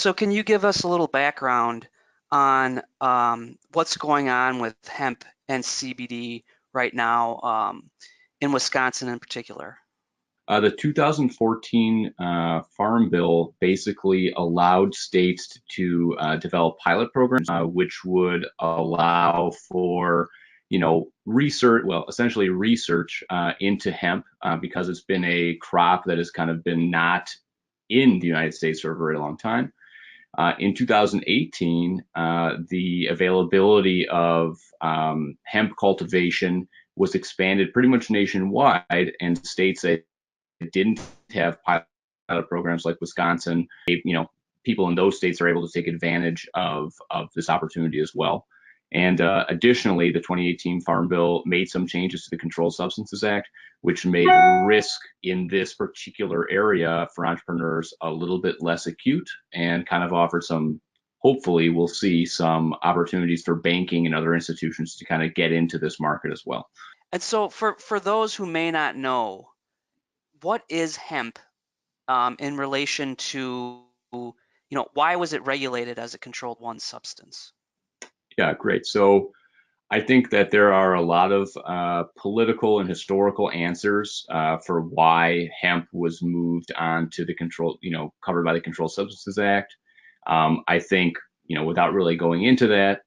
So can you give us a little background on what's going on with hemp and CBD right now in Wisconsin in particular? The 2014 Farm Bill basically allowed states to develop pilot programs, which would allow for, research, well, essentially research into hemp because it's been a crop that has kind of been not in the United States for a very long time. In 2018, the availability of hemp cultivation was expanded pretty much nationwide, and states that didn't have pilot programs like Wisconsin, people in those states are able to take advantage of this opportunity as well. And additionally, the 2018 Farm Bill made some changes to the Controlled Substances Act, which made risk in this particular area for entrepreneurs a little bit less acute and kind of offered some, hopefully, we'll see some opportunities for banking and other institutions to kind of get into this market as well. And so for those who may not know, what is hemp in relation to, why was it regulated as a Controlled One substance? Yeah, great. So I think that there are a lot of political and historical answers for why hemp was moved on to the control, covered by the Controlled Substances Act. I think, without really going into that,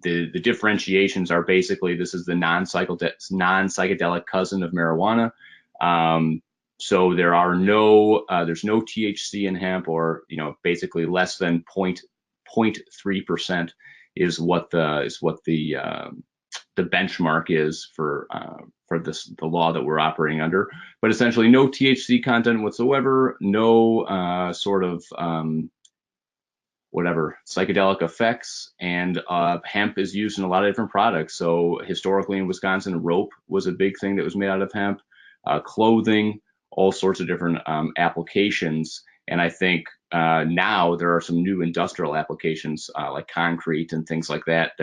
the differentiations are basically this is the non-psychedelic cousin of marijuana. So there's no THC in hemp, or basically less than 0.3% is what the benchmark is for the law that we're operating under. But essentially, no THC content whatsoever, no sort of whatever psychedelic effects, and hemp is used in a lot of different products. So historically in Wisconsin, rope was a big thing that was made out of hemp, clothing, all sorts of different applications. And I think now there are some new industrial applications like concrete and things like that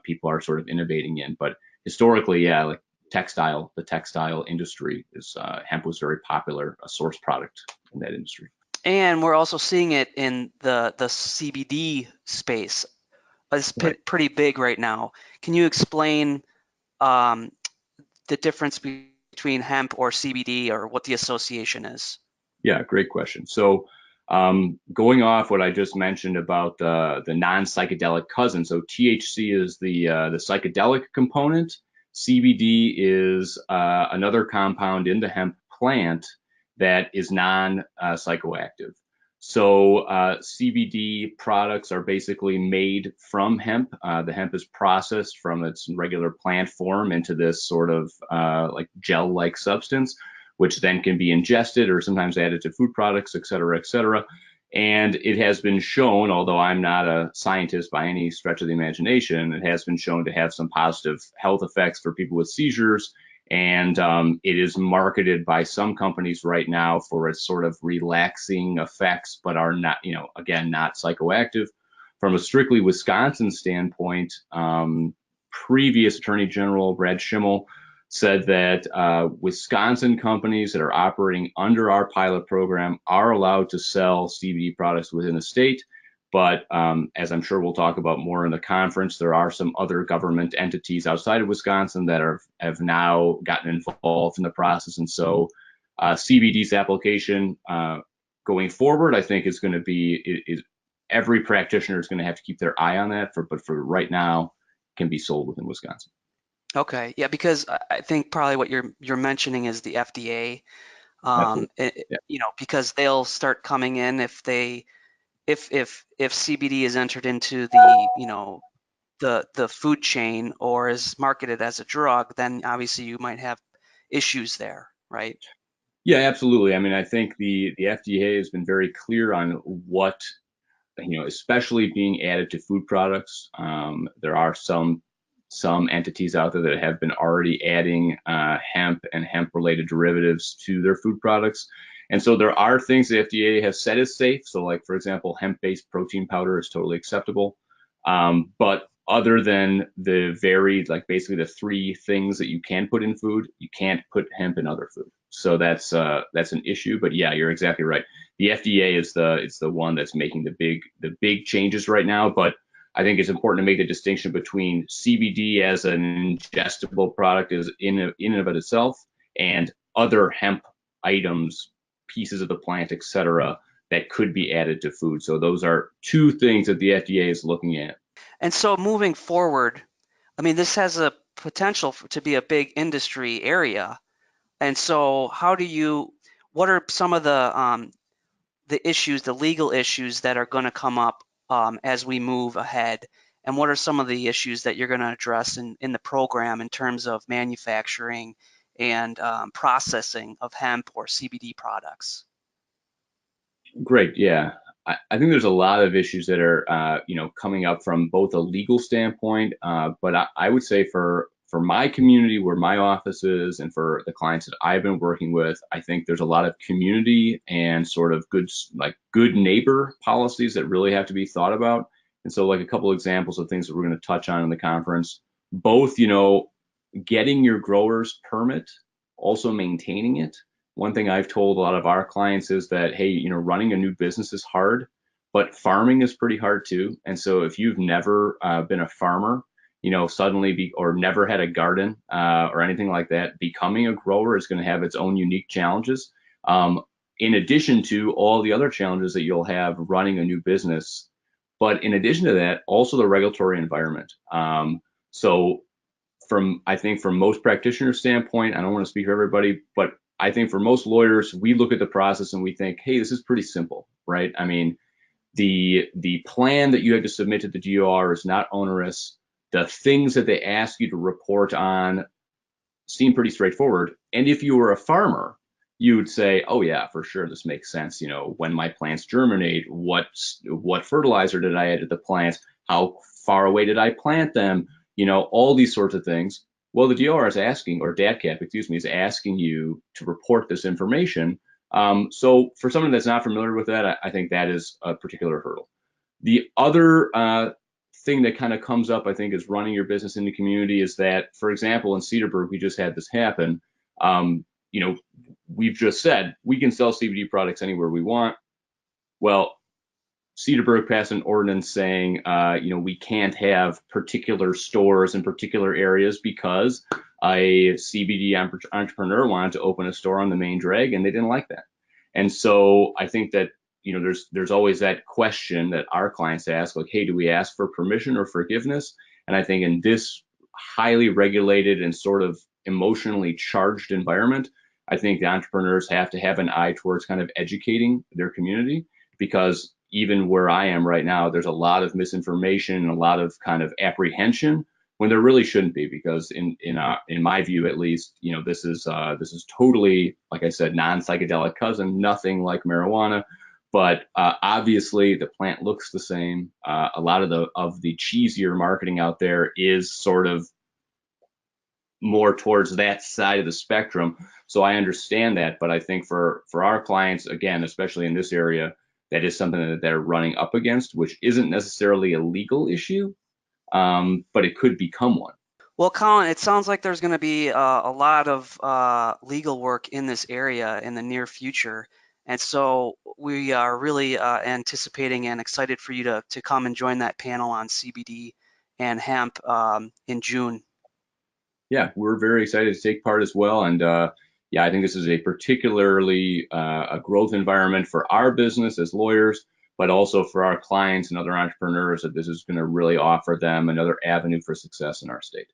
people are sort of innovating in. But historically, yeah, like the textile industry is hemp was very popular, a source product in that industry. And we're also seeing it in the CBD space. It's Right. pretty big right now. Can you explain um, the difference between hemp or CBD, or what the association is? Yeah, great question. So, going off what I just mentioned about the non-psychedelic cousin, so THC is the psychedelic component. CBD is another compound in the hemp plant that is non-psychoactive. So CBD products are basically made from hemp. The hemp is processed from its regular plant form into this sort of like gel-like substance, which then can be ingested or sometimes added to food products, et cetera, et cetera. And it has been shown, although I'm not a scientist by any stretch of the imagination, it has been shown to have some positive health effects for people with seizures. And it is marketed by some companies right now for its sort of relaxing effects, but are not, again, not psychoactive. From a strictly Wisconsin standpoint, previous Attorney General Brad Schimmel said that Wisconsin companies that are operating under our pilot program are allowed to sell CBD products within the state. But as I'm sure we'll talk about more in the conference, there are some other government entities outside of Wisconsin that have now gotten involved in the process. And so CBD's application going forward, I think is going to be, every practitioner is going to have to keep their eye on that. But for right now, can be sold within Wisconsin. Okay, yeah, because I think probably what you're mentioning is the FDA, Absolutely. Yeah. because they'll start coming in if CBD is entered into the food chain or is marketed as a drug, then obviously you might have issues there, right? Yeah, absolutely. I mean, I think the FDA has been very clear on what, especially being added to food products. There are some entities out there that have been already adding hemp and hemp-related derivatives to their food products. And so there are things the FDA has said is safe. So, like, for example, hemp-based protein powder is totally acceptable. But other than basically the three things that you can put in food, you can't put hemp in other food. So that's an issue. But yeah, you're exactly right. The FDA is the one that's making the big changes right now. But I think it's important to make the distinction between CBD as an ingestible product is in and of itself, and other hemp items, pieces of the plant, etc., that could be added to food. So those are two things that the FDA is looking at. And so moving forward, I mean, this has a potential to be a big industry area. And so what are some of the issues, the legal issues that are going to come up as we move ahead? And what are some of the issues that you're going to address in the program in terms of manufacturing and processing of hemp or CBD products? Great, yeah. I think there's a lot of issues that are, coming up from both a legal standpoint, but I would say for my community, where my office is, and for the clients that I've been working with, I think there's a lot of community and sort of good neighbor policies that really have to be thought about. And so, like a couple examples of things that we're going to touch on in the conference, both, getting your grower's permit, also maintaining it. One thing I've told a lot of our clients is that, hey, running a new business is hard, but farming is pretty hard too. And so if you've never been a farmer, or never had a garden or anything like that, becoming a grower is going to have its own unique challenges. In addition to all the other challenges that you'll have running a new business. But in addition to that, also the regulatory environment. So I think from most practitioners' standpoint, I don't want to speak for everybody, but I think for most lawyers, we look at the process and we think, hey, this is pretty simple, right? I mean, the plan that you have to submit to the DOR is not onerous. The things that they ask you to report on seem pretty straightforward. And if you were a farmer, you would say, oh yeah, for sure, this makes sense. When my plants germinate, what fertilizer did I add to the plants? How far away did I plant them? All these sorts of things. Well, the DOR is asking, or DATCAP, excuse me, is asking you to report this information. So for someone that's not familiar with that, I think that is a particular hurdle. The other thing that kind of comes up, I think, is running your business in the community is that, for example, in Cedarburg, we just had this happen. We've just said we can sell CBD products anywhere we want. Well, Cedarburg passed an ordinance saying, we can't have particular stores in particular areas because a CBD entrepreneur wanted to open a store on the main drag, and they didn't like that. And so I think that there's always that question that our clients ask, like, hey, do we ask for permission or forgiveness? And I think in this highly regulated and sort of emotionally charged environment, I think the entrepreneurs have to have an eye towards kind of educating their community, because even where I am right now, there's a lot of misinformation and a lot of kind of apprehension when there really shouldn't be, because in my view, at least, this is totally, like I said, non-psychedelic cousin, nothing like marijuana. But obviously, the plant looks the same. A lot of the cheesier marketing out there is sort of more towards that side of the spectrum. So I understand that, but I think for our clients, again, especially in this area, that is something that they're running up against, which isn't necessarily a legal issue, but it could become one. Well, Colin, it sounds like there's going to be a lot of legal work in this area in the near future. And so we are really anticipating and excited for you to come and join that panel on CBD and hemp in June. Yeah, we're very excited to take part as well. And yeah, I think this is a particularly a growth environment for our business as lawyers, but also for our clients and other entrepreneurs, that this is going to really offer them another avenue for success in our state.